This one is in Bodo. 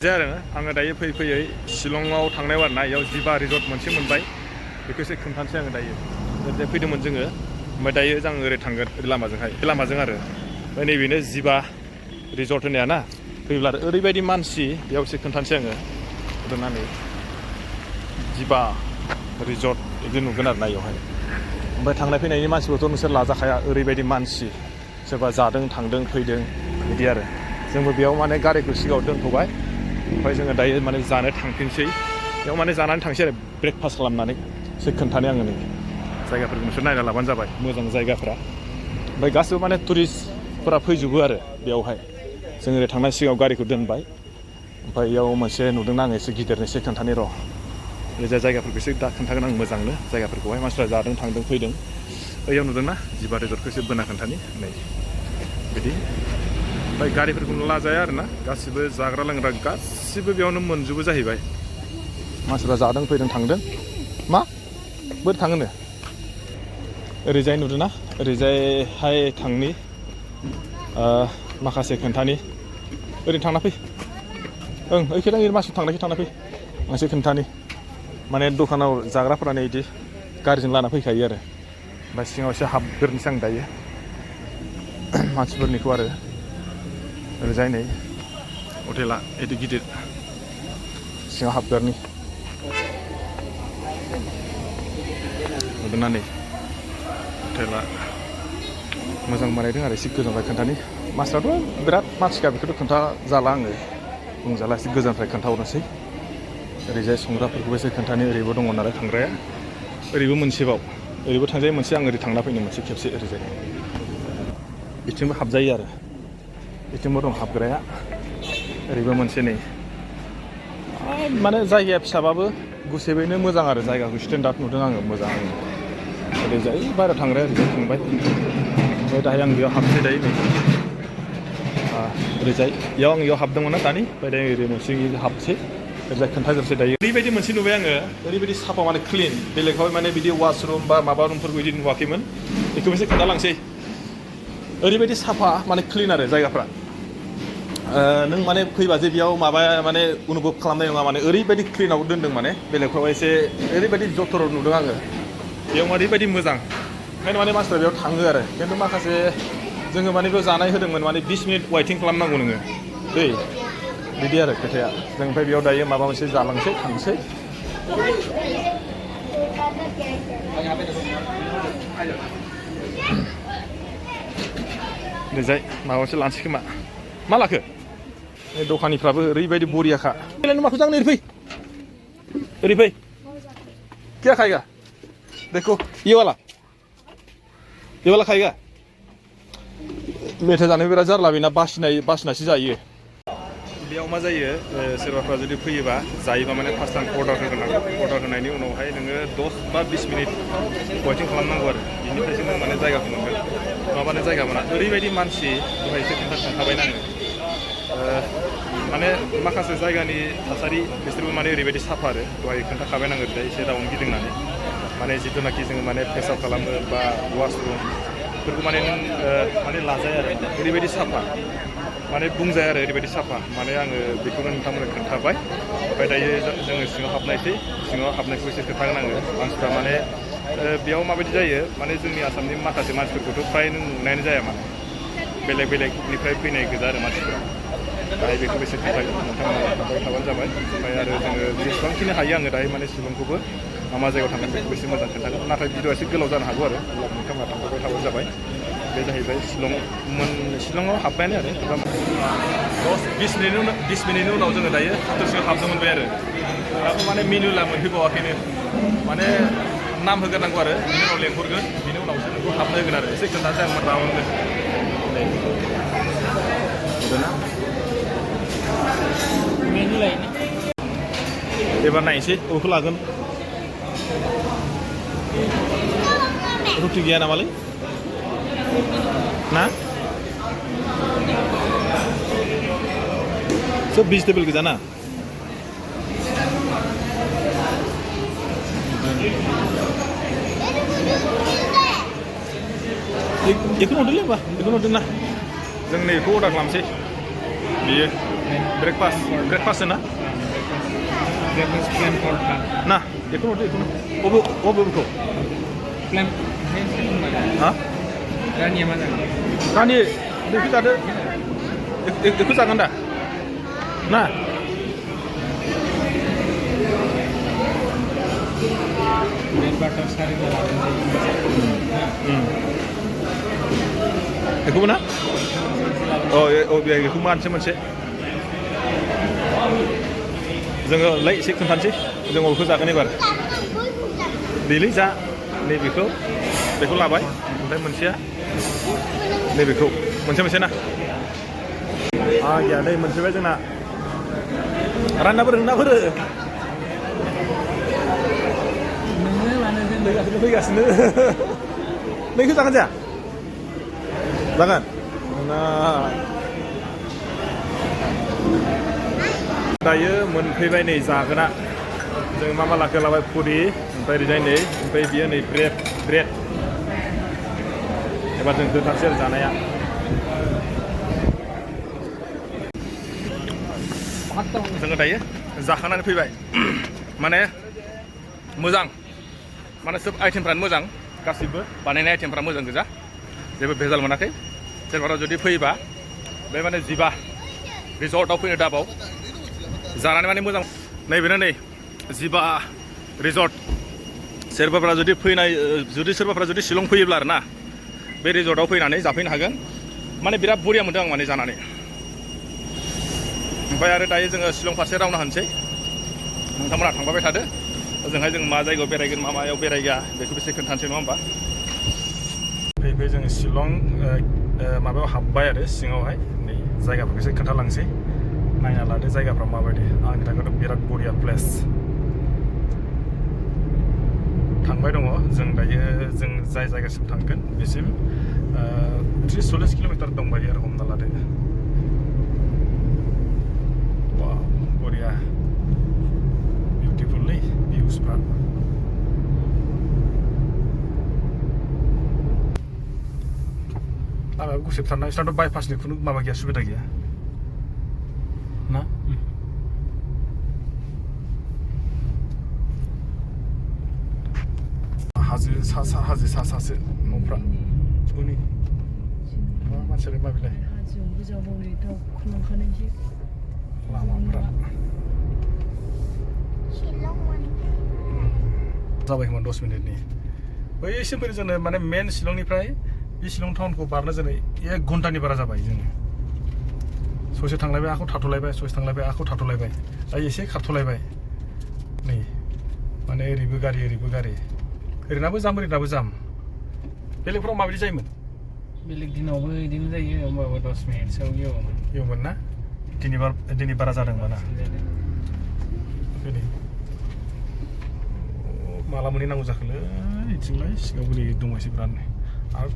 आङो दायो फैयै शिलंआव थांनायाव आरोना इयाव जिबा रिजर्ट मोनसे मोनबाय बेखौ एसे खोन्थानोसै आङो दायो ओरैजाय फैदोंमोन जोङो ओमफ्राय दायो जों ओरै थांगोन ओरै लामाजोंहाय बे लामाजों आरो ओमफ्राय नैबेनो जिबा रिजर्ट होनाया ना फैब्ला ओरैबायदि मानसि बेयाव एसे खोन्थानोसै आङो दोननानै जिबा रिजर्ट बिदि नुगोन आरोना इयावहाय ओमफ्राय थांनाय फैनायनि मानसिफोरथ' नोंसोर लाजाखाया ओरैबायदि मानसि सोरबा जादों थांदों फैदों बिदि आरो जोंबो बेयाव माने गारिखौ सिगाङाव दोनथ'बाय ओमफ्राय जोङो दायो माने जानो थांफिनसै बेयाव माने जानानै थांसै आरो ब्रेकफास्ट खालामनानै एसे खोन्थानो आङो नै जायगाफोरखौ नोंसोर नायना लाबानो जाबाय मोजां जायगाफ्रा ओमफ्राय गासिबो माने टुरिस्टफोरा फैजोबो आरो बेयावहाय जों ओरै थांनाय सिगाङाव गारिखौ दोनबाय ओमफ्राय इयाव मोनसे नुदोंना आङो एसे गिदिरनो एसे खोन्थानि र' बे जायगाफोरखौ एसे दा खोन्थागोन आं मोजांनो जायगाफोरखौहाय मानसिफ्रा जादों थांदों फैदों बैयाव नुदोंना जिबा रिजर्टखौ एसे बोना खोन्थानि नै बिदि ओमफ्राय गारिफोरखौनो लाजाया आरोना गासिबो जाग्रा लोंग्रा गासिबो बेयावनो मोनजोबो जाहैबाय मानसिफ्रा जादों फैदों थांदों मा बोरै थाङोनो ओरैजाय नुदोंना ओरैजायहाय थांनि माखासे खोन्थानि ओरैनो थांना फै ओं ओइखें ओरै मानसि थांनायखै थांना फै आं एसे खोन्थानि माने दखानाव जाग्राफोरानो बिदि गारिजों लाना फैखायो आरो ओमफ्राय सिङाव एसे हाबग्रोनोसै आं दायो मानसिफोरनिखौ आरो ओरैजाय नै हटेला बिदि गिदिर सिङाव हाबग्रोनि नुदोंना नै हटेला मोजां बानायदों आरो एसे गोजाननिफ्राय खोन्थानि मानसिफ्राथ' बिराद मानसिखा बेखौथ' खोन्था जाला आङो बुंजाला एसे गोजाननिफ्राय खोन्थाहरनोसै ओरैजाय संग्राफोरखौबो एसे खोन्थानि ओरैबो दङ नालाय थांग्राया ओरैबो मोनसेबाव ओरैबो थांजायो मोनसे आं ओरै थांना फैनो मोनसे खेबसे ओरैजाय बिथिंबो हाबजायो आरो बिथिंबो दं हाबग्राया ओरैबो मोनसे नै माने जायगाया फिसाबाबो गुसेबैनो मोजां आरो जायगाखौ स्टेन्डार्ड नुदों आङो मोजां ओरैजाय बाहेरायाव थांग्राया ओरैजाय थांबाय ओमफ्राय दाहाय आं बेयाव हाबसै दायो नै ओरैजाय इयाव आं इयाव हाबदोंमोन ना दानि ओमफ्राय दायो ओरै मोनसे हाबसै ओरैजाय खोन्थाजोबसै दायो ओरैबायदि मोनसे नुबाय आङो ओरैबायदि साफा माने क्लिन बेलेगाव माने बिदि वासरुम बा माबा रुमफोरखौ बिदि नुवाखैमोन बेखौबो एसे खोन्थालांसै ओरैबायदि साफा माने क्लिन आरो जायगाफ्रा नों माने फैबा जे बेयाव माबा माने अनुभब खालामनाय नङा माने ओरैबायदि क्लिनाव दोनदों माने बेलेगफ्राव एसे ओरैबायदि जथर नुदों आङो बेयाव ओरैबायदि मोजां ओंखायनो माने मानसिफ्रा बेयाव थाङो आरो खिन्थु माखासे जोङो माने बेयाव जानाय होदोंमोन माने 20 मिनिट वेटिं खालामनांगौ नोङो दै बिदि आरो खोथाया जों ओमफ्राय बेयाव दायो माबा मोनसे जालांसै थांसै ओरैजाय माबा मोनसे लानोसै खोमा मा लाखो दखानिफ्राबो ओरैबायदि बरियाखा नों माखौ जानो ओरै फै क्या खाएगा देखो ये वाला खाएगा मेथाइ जानो बिराद जारला बेना बासिनासो जायो बेयाव मा जायो सोरबाफ्रा जुदि फैयोबा जायोबा माने फार्स्ट टाइम अर्डार होग्रोनांगौ अर्डार होनायनि उनावहाय नोङो 10 बा 20 मिनिट वेटिं खालामनांगौ आरो बिनिफ्रायसो नों माने जायगाखौ मोनगोन नङाबानो जायगा मोना ओरैबायदि मानसि दहाय एसे खोन्थाखाबायना आङो माने माखासे जायगानि थासारि बिसोरबो माने ओरैबायदि साफा आरो दहाय खोन्थाखाबाय आङो दा एसे राउन्ड गिदिंनानै माने जिथुनाखि जोङो माने पेसाब खालामो बा वासरुम बेफोरखौ माने नों माने लाजाया आरो ओरैबायदि साफा माने बुंजाया आरो ओरैबायदि साफा माने आङो बेखौनो नोंथांमोननो खोन्थाबाय ओमफ्राय दायो जोङो सिङाव हाबनायसै सिङाव हाबनायखौ एसे खोन्थागोन आङो मानसिफ्रा माने बेयाव माबायदि जायो माने जोंनि आसामनि माखासे मानसिफोरखौथ' फ्राय नों नुनायानो जाया माने बेलेगनिफ्राय फैनाय गोजा आरो मानसिफ्रा दायो बेखौबो एसे खोन्थागोन नोंथांमोना खोन्थाबाय थाबानो जाबाय ओमफ्राय आरो जोङो जेसेबांखिनि हायो आङो दायो माने शिलंखौबो मा जायगायाव थांगोन बेखौ एसे मोजां खोन्थागोन नाथाय भिडिअआ एसे गोलाव जानो हागौ आरो नोंथांमोना थांबाय थाबानो जाबाय बे जाहैबाय शिलंआव हाबबायानो आरो 10-20 मिनिटनि उनाव जोङो दायो हटेलसिम हाबनो मोनबाय आरो दाबो माने मेनुला मोनफैबावाखैनो माने नाम होग्रोनांगौ आरो बिनि उनाव लेंहरगोन बिनि उनावसो नोंखौ हाबनो होगोन आरो एसे खोन्थानोसै आं रावनो मेनु लायनो एबार नायनोसै बबेखौ लागोन रुटि गैया नामालै ना सब भेजिटेबल गोजा ना बेखौनो हरदोंलै होमबा बेखौनो हरदों ना जों नैखौ अर्डार खालामसै बियो ब्रेकफास्ट ना ब्रेकफास्ट प्लेन परटा ना बेखौ अबेखौ प्लेन हा रानिया मा जागोन रानि बेखौ जादो बेखौ जागोन दा ना ब्रेड बाटार सारि बेखौबो ना बेखौ मोनसे जोङो एसे खोन्थानोसै जों बेखौ जागोन एबार दैलै जा नैबेखौ लाबाय ओमफ्राय मोनसेया नैबेखौ मोनसे ना गैया नै मोनसेबाय जोंना राननाबो नोङो मानो जों फैगासिनो नोंखौ जागोन जाया जागोन ना दायो मोनफैबाय नै जागोना जों मा लाखो लाबाय पुरि ओमफ्राय ओरैजाय नै ओमफ्राय बियो नै ब्रेड एबार जों खोन्थानोसै आरो जानाया जोङो दायो जाखांनानै फैबाय माने मोजां माने सोब आइटेमफ्रानो मोजां गासिबो बानायनाय आइटेमफ्रा मोजां गोजा जेबो भेजाल मोनाखै सोरबारा जुदि फैयोबा बे माने जिबा रिजर्टआव फैनो दाबाव जानानै माने मोजां नैबेनो नै जिबा रिजर्ट सोरबाफ्रा जुदि शिलं फैयोब्ला आरो ना बे रिजर्टआव फैनानै जाफैनो हागोन माने बिराद बरिया मोनदों आं माने जानानै ओमफ्राय आरो दायो जोङो शिलं फारसे रावना होनसै नोंथांमोना थांबाय थादो ओजोंहाय जों मा जायगायाव बेरायगोन मा मायाव बेरायगा बेखौ एसे खोन्थानोसै नङा होमबा फैबाय जों शिलं माबायाव हाबबाय आरो सिङावहाय नै जायगाफोरखौ एसे खोन्थालांसै नायना लादो जायगाफ्रा माबायदि आंनि थाखायथ' बिराद बरिया प्लेस थांबाय दङ जों दायो जों जाय जायगासिम थांगोन बेसिम 30-40 किल'मिटार दंबायो आरो हमना लादो बरिया बिउटिफुललै भिउसफ्रा लामायाबो गुसेबथारना बिसोरनाथ' बाइपासनि खुनु माबा गैया सुबिदा गैया ना हाजो सासो न'फ्रा मा मानसियालाय माबिलाय लामाफ्रा जाबाय खोमा 10 मिनिटनि बैसिम फैनो जोंनो माने मेन शिलंनिफ्राय बे शिलं टाउनखौ बारनो जोंनो 1 घन्टानि बारा जाबाय जोङो ससे थांलायबाय आखौ थाथ'लायबाय ससे थांलायबाय आखौ थाथ'लायबाय दायो एसे खारथ'लायबाय नै माने ओरैबो गारि ओरैनाबो जाम बेलेगफ्राव माबायदि जायोमोन बेलेग दिनावबो बिदिनो जायो होमबाबो 10 मिनिटसोआव एवोमोन ना दिनै बारा जादोंमोन ना माला मोनहैनांगौ जाखोलै बिथिंलाय सिगाङाव बोरै दंबायसो बिरादनो आरो